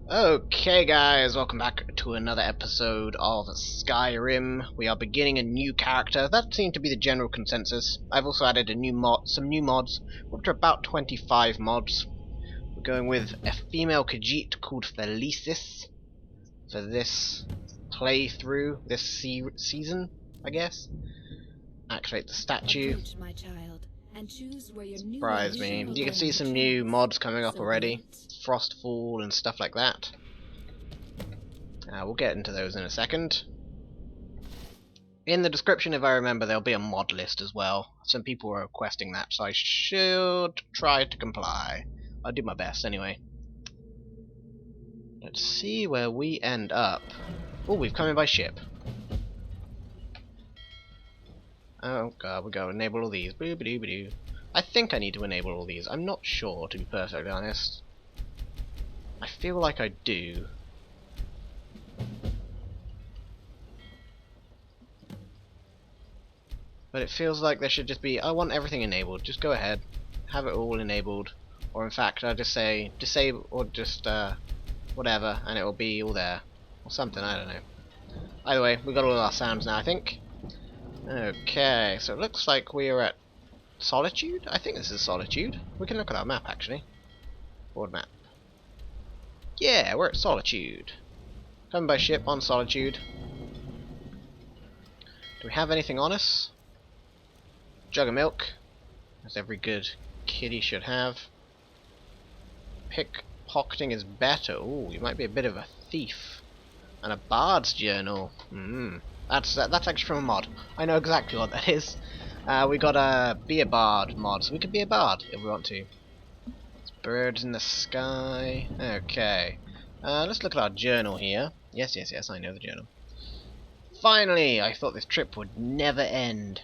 Okay guys, welcome back to another episode of Skyrim. We are beginning a new character. That seemed to be the general consensus. I've also added some new mods. We're up to about 25 mods. We're going with a female Khajiit called Felicis for this playthrough, this season, I guess. Activate the statue. Approach, my child, and choose where your new Surprise me. You can see some new mods coming up already. Frostfall and stuff like that. We'll get into those in a second. In the description, if I remember, there'll be a mod list as well. Some people were requesting that, so I should try to comply. I'll do my best anyway. Let's see where we end up. Oh, we've come in by ship. Oh god, we gotta enable all these. Boo-ba-doo-ba-doo. I think I need to enable all these. I'm not sure, to be perfectly honest. I feel like I do. But it feels like there should just be, I want everything enabled. Just go ahead. Have it all enabled. Or in fact, I'll just say, disable, or just, whatever, and it will be all there. Or something, I don't know. Either way, we've got all our sounds now, I think. Okay, so it looks like we're at Solitude? I think this is Solitude. We can look at our map, actually. Board map. Yeah, we're at Solitude. Coming by ship on Solitude. Do we have anything on us? Jug of milk, as every good kiddie should have. Pickpocketing is better. Ooh, you might be a bit of a thief. And a Bards journal. That's actually from a mod. I know exactly what that is. We got a be a bard mod, so we could be a bard if we want to. There's birds in the sky. Okay. Let's look at our journal here. Yes, I know the journal. Finally! I thought this trip would never end.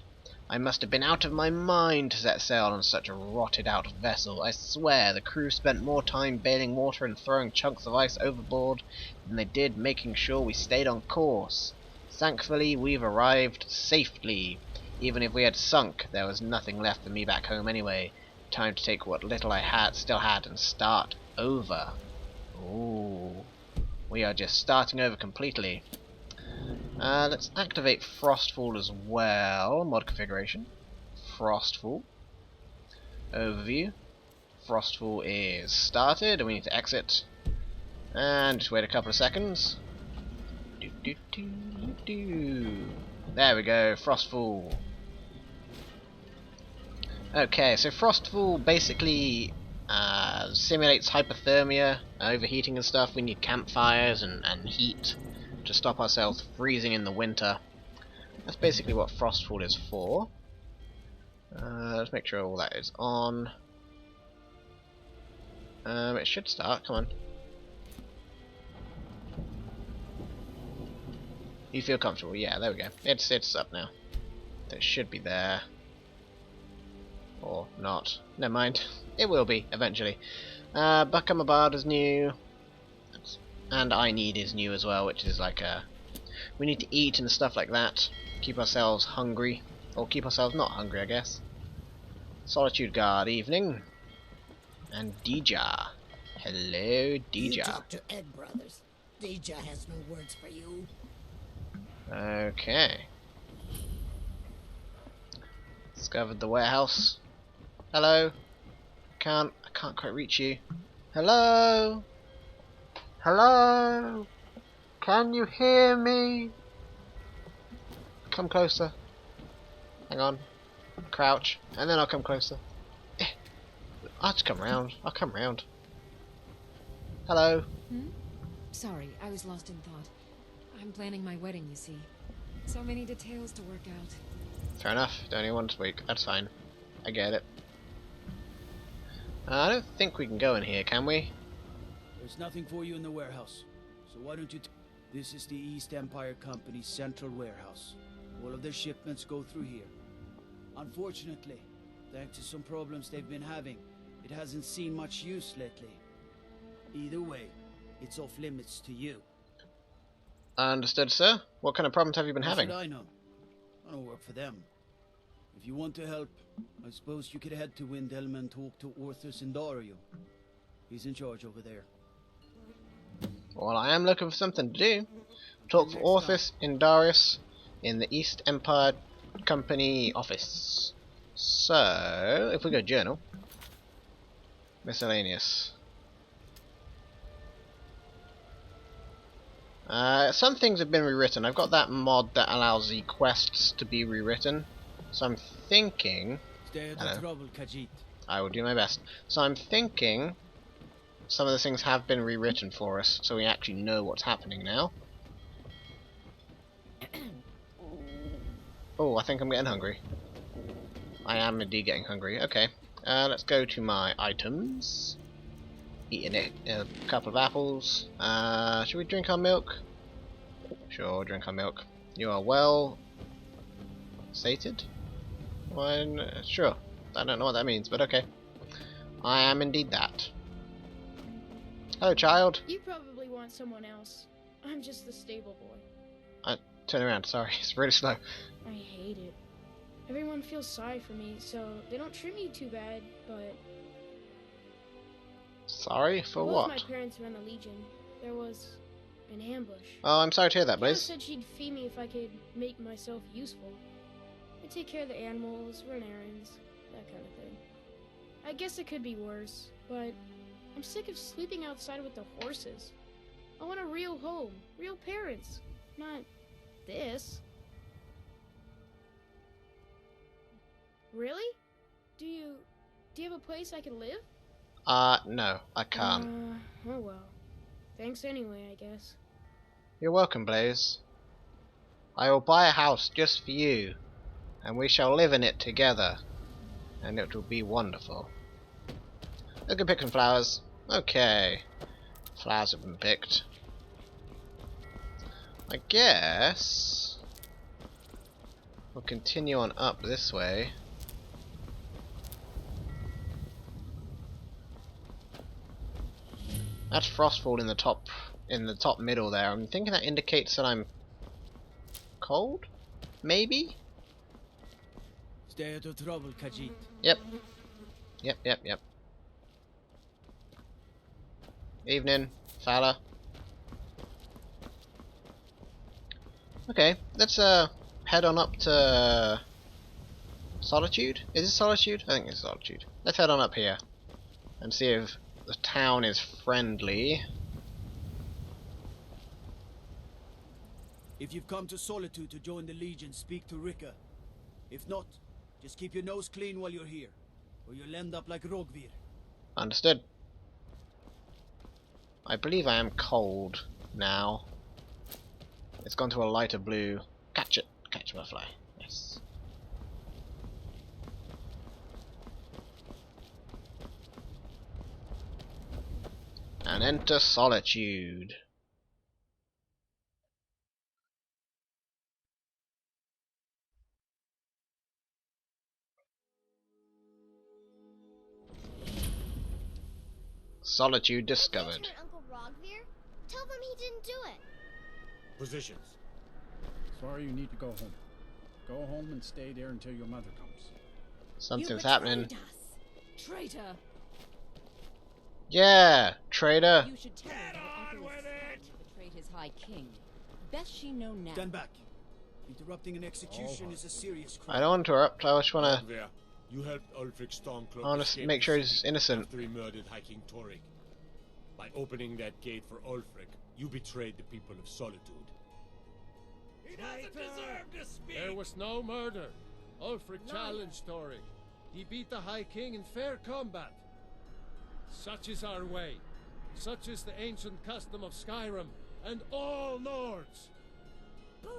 I must have been out of my mind to set sail on such a rotted out vessel. I swear the crew spent more time bailing water and throwing chunks of ice overboard than they did making sure we stayed on course. Thankfully we've arrived safely. Even if we had sunk, there was nothing left for me back home anyway. Time to take what little I still had and start over. Ooh. We are just starting over completely. Let's activate Frostfall as well. Mod configuration. Frostfall. Overview. Frostfall is started, and we need to exit. And just wait a couple of seconds. There we go, Frostfall. Okay, so Frostfall basically simulates hypothermia, overheating and stuff. We need campfires and heat to stop ourselves freezing in the winter. That's basically what Frostfall is for. Let's make sure all that is on. It should start, come on. You feel comfortable? Yeah, there we go. It's up now. It should be there. Or not. Never mind. It will be, eventually. Become a Bard is new. And I Need is new as well, which is like we need to eat and stuff like that. Keep ourselves hungry. Or keep ourselves not hungry, I guess. Solitude Guard, evening. And Dija. Hello, Dija. You talk to Ed Brothers. Dija has no words for you. Okay. Discovered the warehouse. Hello? I can't quite reach you. Hello? Hello? Can you hear me? Come closer. Hang on. Crouch. And then I'll come closer. I'll just come round. I'll come round. Hello? Sorry, I was lost in thought. I'm planning my wedding, you see. So many details to work out. Fair enough. Only once a week. That's fine. I get it. I don't think we can go in here, can we? There's nothing for you in the warehouse. So why don't you this is the East Empire Company's central warehouse. All of their shipments go through here. Unfortunately, thanks to some problems they've been having, it hasn't seen much use lately. Either way, it's off limits to you. Understood, sir. What kind of problems have you been That's having? what I know. I don't work for them. If you want to help, I suppose you could head to Windhelm and talk to Orthus and Dario. He's in charge over there. Well, I am looking for something to do. Talk for Orthus in Darius in the East Empire Company office. So, if we go journal, miscellaneous. Some things have been rewritten. I've got that mod that allows the quests to be rewritten. So I'm thinking... Stay out of trouble, Khajiit. I will do my best. So I'm thinking some of the things have been rewritten for us, so we actually know what's happening now. Oh, I think I'm getting hungry. I am indeed getting hungry. Okay, let's go to my items. Eating a couple of apples. Should we drink our milk? Sure, drink our milk. You are well sated? Sure. I don't know what that means, but okay. I am indeed that. Hello, child. You probably want someone else. I'm just the stable boy. Turn around, sorry, it's really slow. I hate it. Everyone feels sorry for me, so they don't treat me too bad, but... Sorry? For Both what? my parents were in the Legion. There was an ambush. Oh, I'm sorry to hear that, Mama Blaze. said she'd feed me if I could make myself useful. I take care of the animals, run errands, that kind of thing. I guess it could be worse, but I'm sick of sleeping outside with the horses. I want a real home, real parents, not this. Really? Do you have a place I can live? No, I can't. Oh well. Thanks anyway, I guess. You're welcome, Blaze. I will buy a house just for you, and we shall live in it together, and it will be wonderful. Let's go pick some flowers. Okay. Flowers have been picked. I guess we'll continue on up this way. That's frostfall in the top middle there. I'm thinking that indicates that I'm cold? Maybe? Stay out of trouble, Khajiit. Yep. Yep. Evening, fella. Okay, let's head on up to Solitude? Is it Solitude? I think it's Solitude. Let's head on up here and see if the town is friendly. If you've come to Solitude to join the Legion, speak to Rika. If not, just keep your nose clean while you're here, or you'll end up like Rogvir. Understood. I believe I am cold now. It's gone to a lighter blue. Catch it. Catch my fly. Yes. And enter Solitude. Solitude discovered. Uncle Rogvir? Tell them he didn't do it. Positions. Sorry you need to go home. Go home and stay there until your mother comes. Something's happening. Us. Traitor! Yeah, traitor. You should tell her that Uncle betrayed his High King. Best she know now. Stand back. Interrupting an execution is a serious crime. I don't want to interrupt. I just want There. You helped Ulfric Stormcloak I want to escape make sure the he's city innocent. after he murdered High King Torrik. By opening that gate for Ulfric, you betrayed the people of Solitude. He doesn't deserve to speak! There was no murder. Ulfric challenged Torrik. He beat the High King in fair combat. Such is our way. Such is the ancient custom of Skyrim and all Nords. Boo!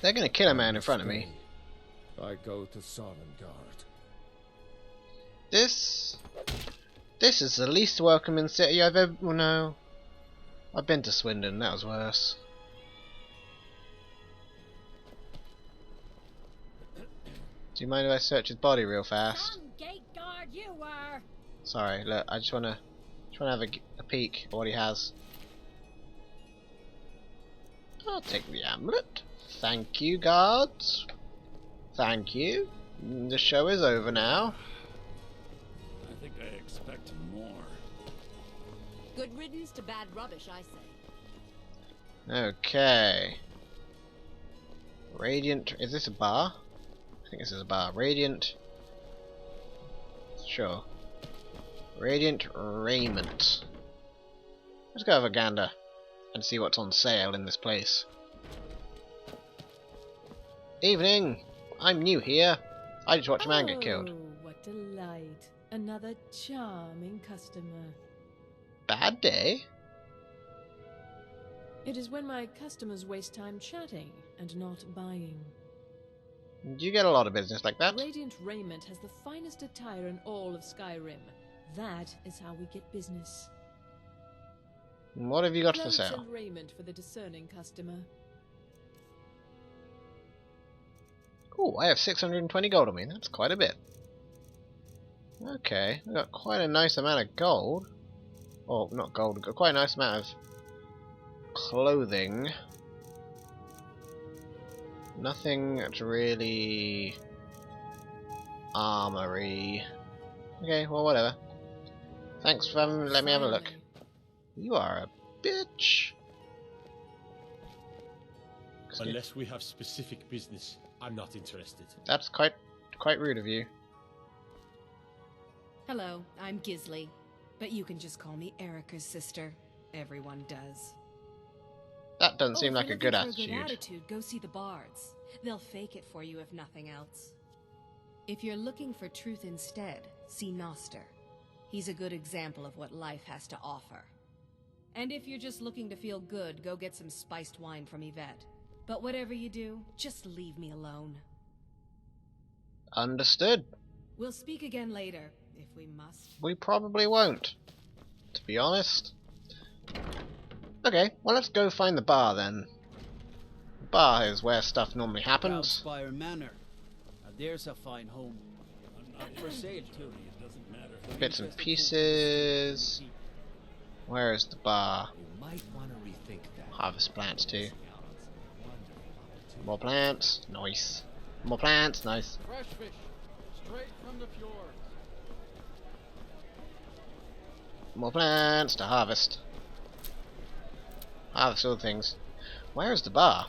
They're gonna kill a man in front of me. I go to Solitude. This is the least welcoming city I've ever. Well, no, I've been to Swindon. That was worse. Do you mind if I search his body real fast? Some gate guard you were. Sorry, look, I just wanna have a peek at what he has. I'll take the amulet. Thank you, guards. Thank you. The show is over now. I think I expected more. Good riddance to bad rubbish, I say. Okay. Radiant. Is this a bar? I think this is a bar. Radiant. Sure. Radiant raiment. Let's go have a gander and see what's on sale in this place. Evening! I'm new here. I just watched a man get killed. Oh, what delight. Another charming customer. Bad day? It is when my customers waste time chatting and not buying. Do you get a lot of business like that? Radiant Raiment has the finest attire in all of Skyrim. That is how we get business. What have you got for Clothes sale? and raiment for the discerning customer. Ooh, I have 620 gold on me. That's quite a bit. Okay, we got quite a nice amount of gold. Oh, not gold. Got quite a nice amount of clothing. Nothing that's really armory. Okay, well, whatever. Thanks for letting me have a look. You are a bitch. Unless we have specific business, I'm not interested. That's quite rude of you. Hello, I'm Gisley, but you can just call me Erica's sister. Everyone does. That doesn't seem like a good For a good attitude. attitude, go see the Bards. They'll fake it for you if nothing else. If you're looking for truth instead, see Noster. He's a good example of what life has to offer. And if you're just looking to feel good, go get some spiced wine from Yvette. But whatever you do, just leave me alone. Understood. We'll speak again later, if we must. We probably won't, to be honest. Okay, well, let's go find the bar then. The bar is where stuff normally happens. Spire Manor. Now there's a fine home. Up for sale too. Bits and pieces. Where is the bar? Might want to rethink that. Harvest plants too. More plants, nice. More plants, nice. Fresh fish, straight from the fjord. More plants to harvest. Harvest all things. Where is the bar?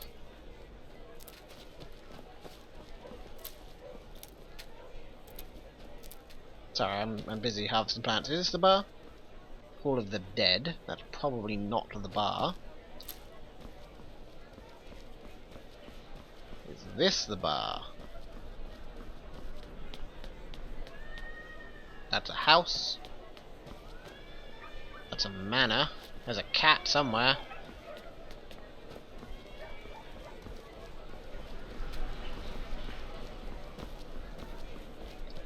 Sorry, I'm busy harvesting plants. Is this the bar? Hall of the Dead. That's probably not the bar. Is this the bar? That's a house. That's a manor. There's a cat somewhere.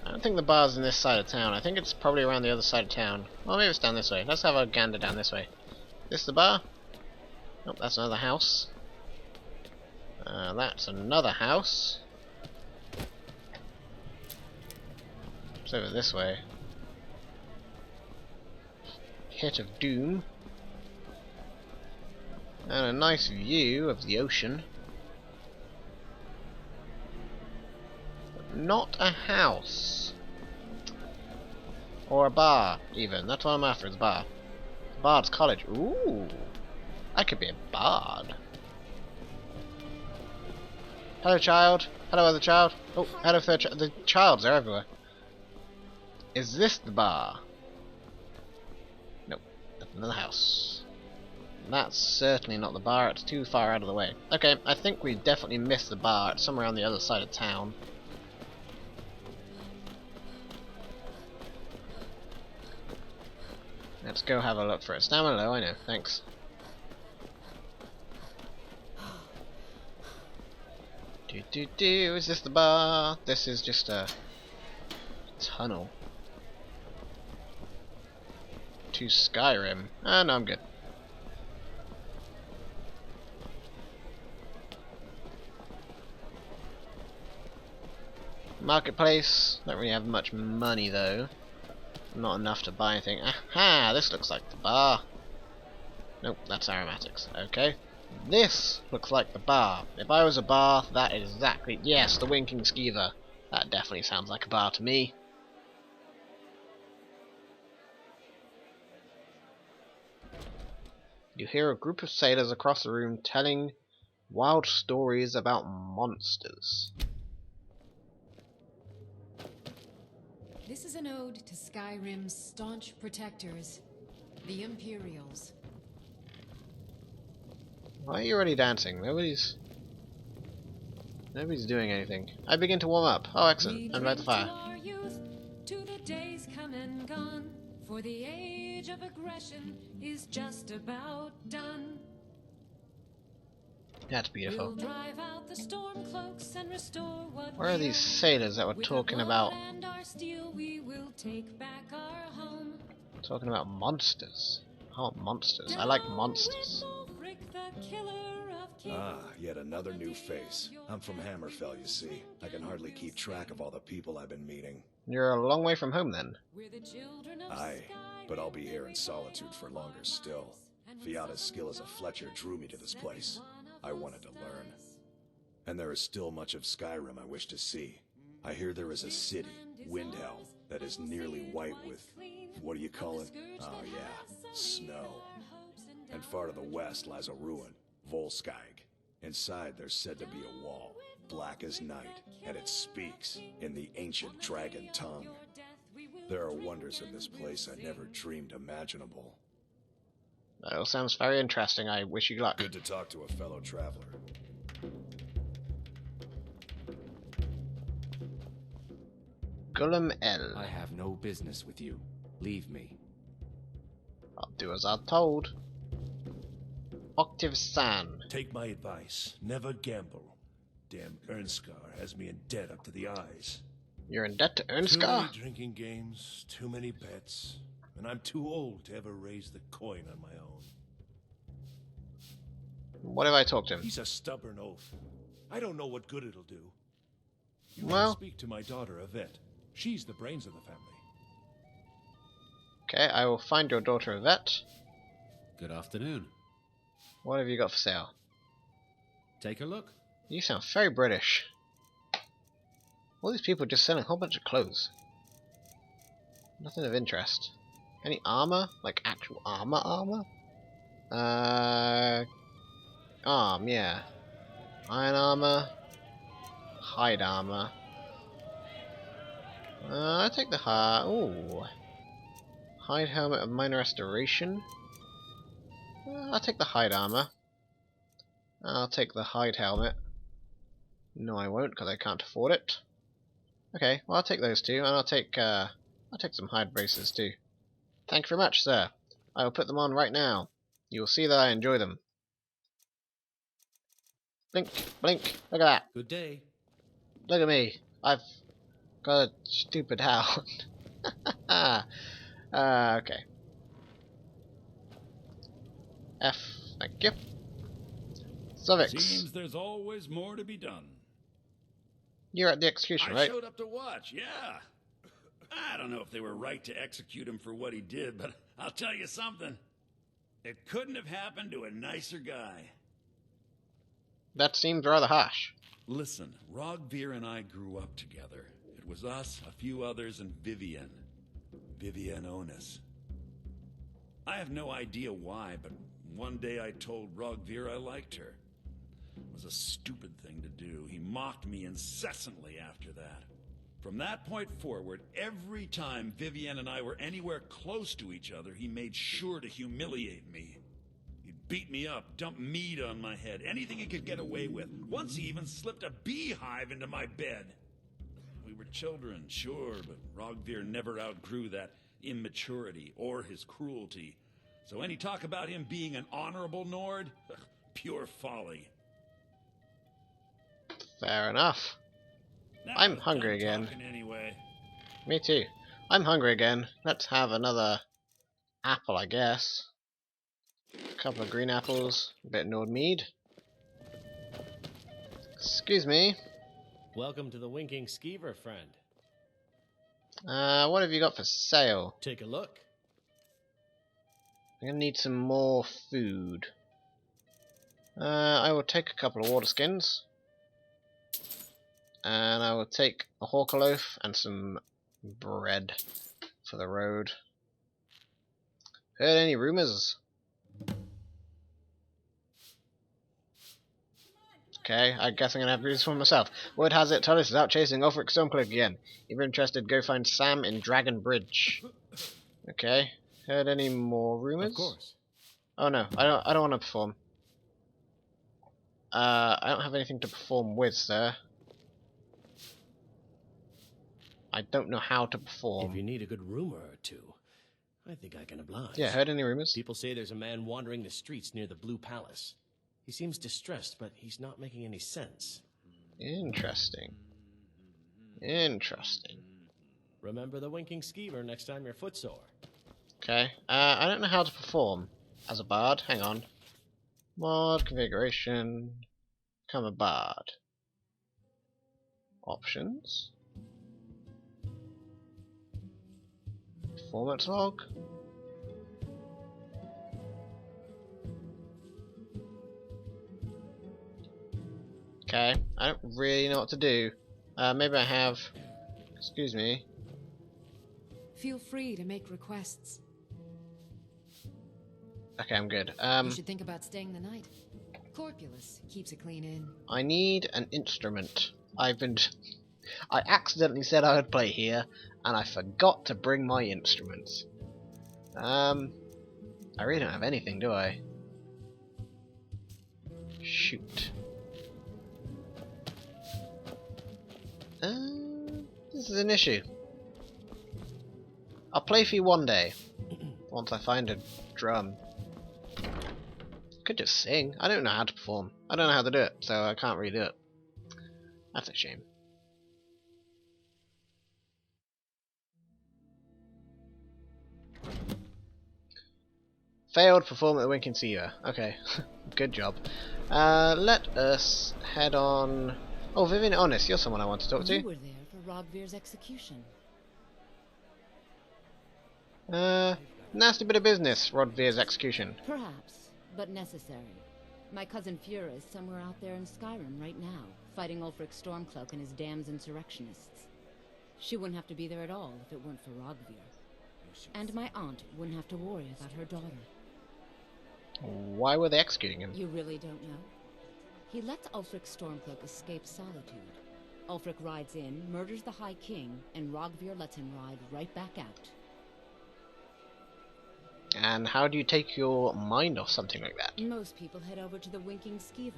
I don't think the bar's in this side of town. I think it's probably around the other side of town. Well, maybe it's down this way. Let's have a gander down this way. This the bar? Nope, that's another house. That's another house. It's over this way. Hit of Doom. And a nice view of the ocean. But not a house. Or a bar, even. That's what I'm after, is a bar. Bard's College. Ooh. I could be a bard. Hello, child. Hello, other child. Oh, hello, third child. The childs are everywhere. Is this the bar? Nope. That's another house. That's certainly not the bar. It's too far out of the way. Okay, I think we definitely missed the bar. It's somewhere on the other side of town. Let's go have a look for it. Stamina low, I know. Thanks. Is this the bar? This is just a tunnel to Skyrim. Ah, no, I'm good. Marketplace. Don't really have much money though. Not enough to buy anything. Aha! This looks like the bar. Nope, that's aromatics. Okay. This looks like the bar. If I was a bar, that is exactly... Yes, the Winking Skeever. That definitely sounds like a bar to me. You hear a group of sailors across the room telling wild stories about monsters. This is an ode to Skyrim's staunch protectors, the Imperials. Why are you already dancing? Nobody's doing anything. I begin to warm up. Oh, excellent. I'm by the fire. Our youth, to the days come and gone, for the age of aggression is just about done. That's beautiful. We'll drive out the storm cloaks and restore what Where are these sailors that were talking about? and our steel we will take back our home. Talking about monsters. Oh, monsters. I like monsters. Ah, yet another new face. I'm from Hammerfell, you see. I can hardly keep track of all the people I've been meeting. You're a long way from home then. Aye, but I'll be here in Solitude for longer still. Fiata's skill as a Fletcher drew me to this place. I wanted to learn. And there is still much of Skyrim I wish to see. I hear there is a city, Windhelm, that is nearly white with... what do you call it? Oh yeah, snow. And far to the west lies a ruin, Volskag. Inside there's said to be a wall, black as night, and it speaks in the ancient dragon tongue. There are wonders in this place I never dreamed imaginable. That all sounds very interesting. I wish you luck. Good to talk to a fellow traveler. Gullum L. I have no business with you. Leave me. I'll do as I'm told. Octave San. Take my advice. Never gamble. Damn Ernskar has me in debt up to the eyes. You're in debt to Too Ernskar? many drinking games, too many bets, and I'm too old to ever raise the coin on my own. What if I talk to him? He's a stubborn oaf. I don't know what good it'll do. You Well- want to speak to my daughter, Yvette. She's the brains of the family. Okay, I will find your daughter Yvette. Good afternoon. What have you got for sale? Take a look. You sound very British. All these people are just selling a whole bunch of clothes. Nothing of interest. Any armor? Like actual armor? Arm, yeah. Iron armor. Hide armor. I take the ooh. Hide helmet of minor restoration. I'll take the hide armor. I'll take the hide helmet. No, I won't, because I can't afford it. Okay, well I'll take those two, and I'll take some hide braces too. Thank you very much, sir. I will put them on right now. You will see that I enjoy them. Blink, blink. Look at that. Good day. Look at me. I've got a stupid hound. Okay. F, thank you. Suffix. Seems there's always more to be done. You're at the execution, right? I showed up to watch, yeah. I don't know if they were right to execute him for what he did, but I'll tell you something. It couldn't have happened to a nicer guy. That seems rather harsh. Listen, Rogvir and I grew up together. It was us, a few others, and Vivienne. Vivienne Onus. I have no idea why, but one day I told Rogvir I liked her. It was a stupid thing to do. He mocked me incessantly after that. From that point forward, every time Vivienne and I were anywhere close to each other, he made sure to humiliate me. He'd beat me up, dump meat on my head, anything he could get away with. Once he even slipped a beehive into my bed. We were children, sure, but Rogvir never outgrew that immaturity or his cruelty. So any talk about him being an honorable Nord? Pure folly. Fair enough. Now I'm I'm hungry done again. talking Anyway. Me too. I'm hungry again. Let's have another apple, I guess. A couple of green apples, a bit of Nord mead. Excuse me. Welcome to the Winking Skeever, friend. What have you got for sale? Take a look. I'm gonna need some more food. I will take a couple of water skins. And I will take a hawker loaf and some bread for the road. Heard any rumours? Okay, I guess I'm gonna have to do this for myself. Word has it, Tullis is out chasing Ulfric Stormcloak again. If you're interested, go find Sam in Dragon Bridge. Okay. Heard any more rumours? Of course. Oh no, I don't want to perform. I don't have anything to perform with, sir. I don't know how to perform. If you need a good rumor or two, I think I can oblige. Yeah, heard any rumours? People say there's a man wandering the streets near the Blue Palace. He seems distressed, but he's not making any sense. Interesting. Interesting. Remember the winking skeever next time you're footsore. Okay, I don't know how to perform as a bard. Hang on. Mod, configuration, become a bard. Options. Performance log. Okay, I don't really know what to do. Maybe I have... Excuse me. Feel free to make requests. Okay, I'm good. You should think about staying the night. Corpulus keeps a clean inn. I need an instrument. I accidentally said I would play here, and I forgot to bring my instruments. I really don't have anything, do I? Shoot. This is an issue. I'll play for you one day, once I find a drum. Could just sing. I don't know how to perform. I don't know how to do it, so I can't really do it. That's a shame. Failed perform at the Winking Skeever. Okay, good job. Let us head on. Oh, Vivian Honest, you're someone I want to talk to. You were there for Rogvir's execution. Nasty bit of business, Rodvir's execution. Perhaps, but necessary. My cousin Fura is somewhere out there in Skyrim right now, fighting Ulfric Stormcloak and his damned insurrectionists. She wouldn't have to be there at all if it weren't for Rogvir. And my aunt wouldn't have to worry about her daughter. Why were they executing him? You really don't know? He lets Ulfric Stormcloak escape Solitude. Ulfric rides in, murders the High King, and Rogvir lets him ride right back out. And how do you take your mind off something like that? Most people head over to the Winking Skeever.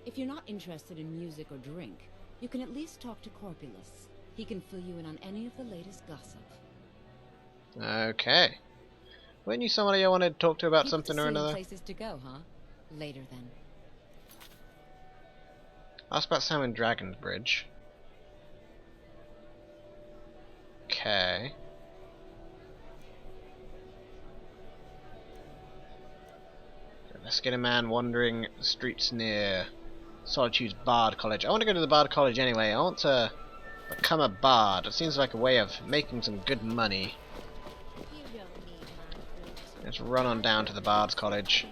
If you're not interested in music or drink, you can at least talk to Corpulus. He can fill you in on any of the latest gossip. Okay. Weren't you somebody I wanted to talk to about something or another? Places to go, huh? Later then. Ask about Sam and Dragon's Bridge. Okay. Let's get a man wandering the streets near Solitude's Bard College. I want to go to the Bard College anyway. I want to become a bard. It seems like a way of making some good money. Let's run on down to the Bard's College.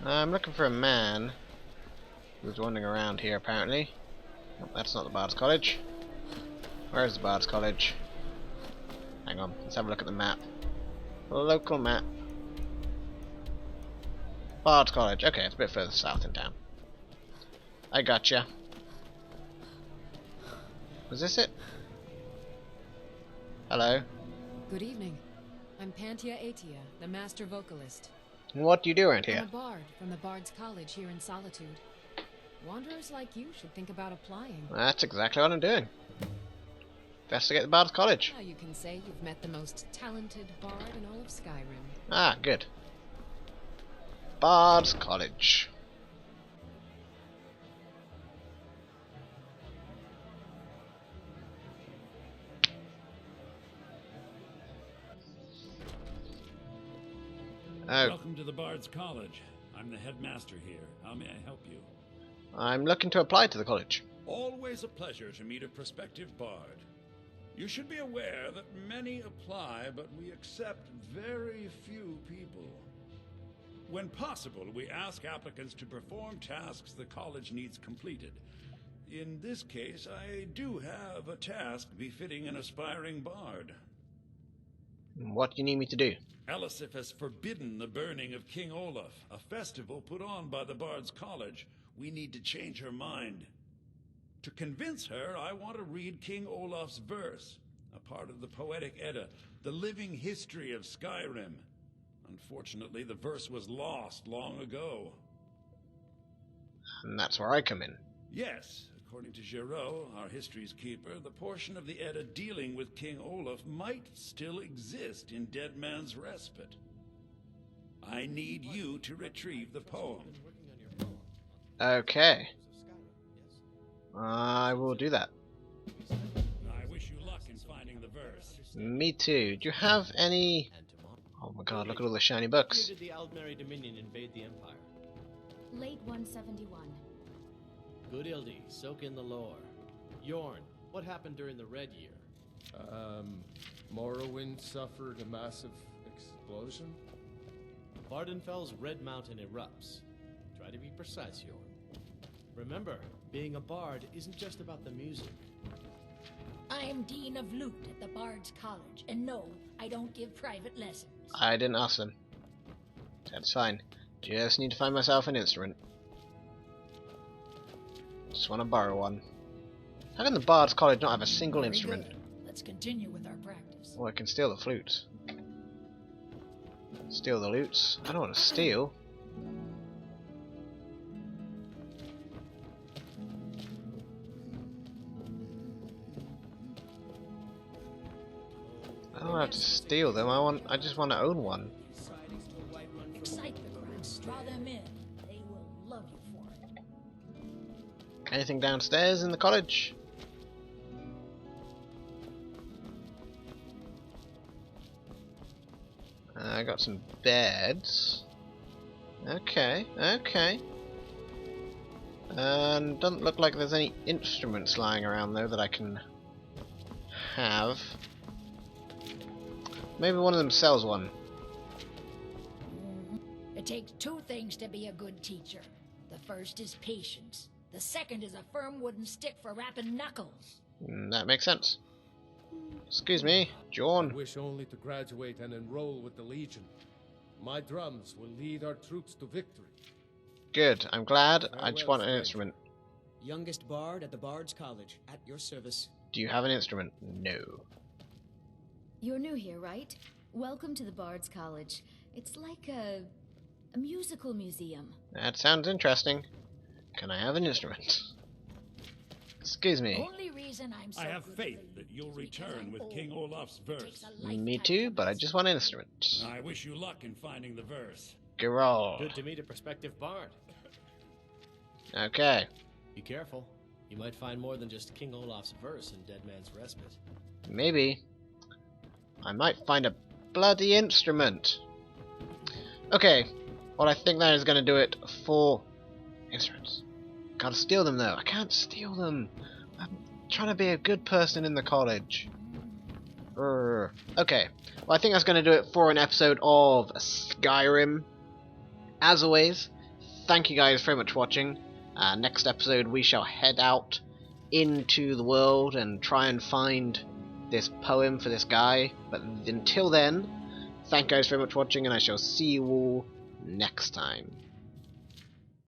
I'm looking for a man who's wandering around here apparently. Oh, that's not the Bard's College. Where's the Bard's College? Hang on, let's have a look at the map. The local map. Bard's College. Okay, it's a bit further south in town. I gotcha. Was this it? Hello? Good evening. I'm Pantia Atia, the master vocalist. What do you do around here? I'm a bard from the Bards College here in Solitude. Wanderers like you should think about applying. That's exactly what I'm doing. Investigate the Bards College. Now you can say you've met the most talented bard in all of Skyrim. Ah, good. Bards College. Oh. Welcome to the Bards College. I'm the headmaster here. How may I help you? I'm looking to apply to the college. Always a pleasure to meet a prospective bard. You should be aware that many apply, but we accept very few people. When possible, we ask applicants to perform tasks the college needs completed. In this case, I do have a task befitting an aspiring bard. What do you need me to do? Elisif has forbidden the burning of King Olaf, a festival put on by the Bards College. We need to change her mind. To convince her, I want to read King Olaf's verse, a part of the Poetic Edda, the living history of Skyrim. Unfortunately, the verse was lost long ago. And that's where I come in. Yes, according to Giraud, our history's keeper, the portion of the Edda dealing with King Olaf might still exist in Dead Man's Respite. I need you to retrieve the poem. Okay. I will do that. I wish you luck in finding the verse. Me too. Do you have any... Oh my god, look at all the shiny books. Where did the Aldmeri Dominion invade the Empire? Late 171. Good Ildi, soak in the lore. Yorn, what happened during the Red Year? Morrowind suffered a massive explosion. Vardenfell's Red Mountain erupts. Try to be precise, Yorn. Remember, being a bard isn't just about the music. I'm Dean of Lute at the Bards College, and no, I don't give private lessons. I didn't ask them. That's fine. Just need to find myself an instrument. Just want to borrow one. How can the Bards College not have a single Very instrument? good. Let's continue with our practice. Well, I can steal the flutes. Steal the lutes. I don't want to steal. I don't have to steal them. I just want to own one. Excite the crowds, draw them in. They will love you for it. Anything downstairs in the college? I got some beds. Okay, okay. And doesn't look like there's any instruments lying around though that I can have. Maybe one of them sells one. It takes two things to be a good teacher. The first is patience. The second is a firm wooden stick for rapping knuckles. That makes sense. Excuse me, John. I wish only to graduate and enroll with the Legion. My drums will lead our troops to victory. Good, I'm glad. I just Farewell, want an stranger. instrument. Youngest bard at the Bards College, at your service. Do you have an instrument? No. You're new here, right? Welcome to the Bards College. It's like a musical museum. That sounds interesting. Can I have an instrument? Excuse me. Only reason I'm so I have good faith at that you'll is because return I'm with old. King Olaf's It verse. takes a Me lifetime too, to but I just want an instrument. I wish you luck in finding the verse. Geralt. Good to meet a prospective bard. Okay. Be careful. You might find more than just King Olaf's verse in Dead Man's Respite. Maybe. I might find a bloody instrument. Okay. Well, I think that is going to do it for instruments. Gotta steal them though. I can't steal them. I'm trying to be a good person in the college. Okay. Well, I think that's going to do it for an episode of Skyrim. As always, thank you guys very much for watching. Next episode we shall head out into the world and try and find this poem for this guy. But until then, thank you guys very much for watching, and I shall see you all next time.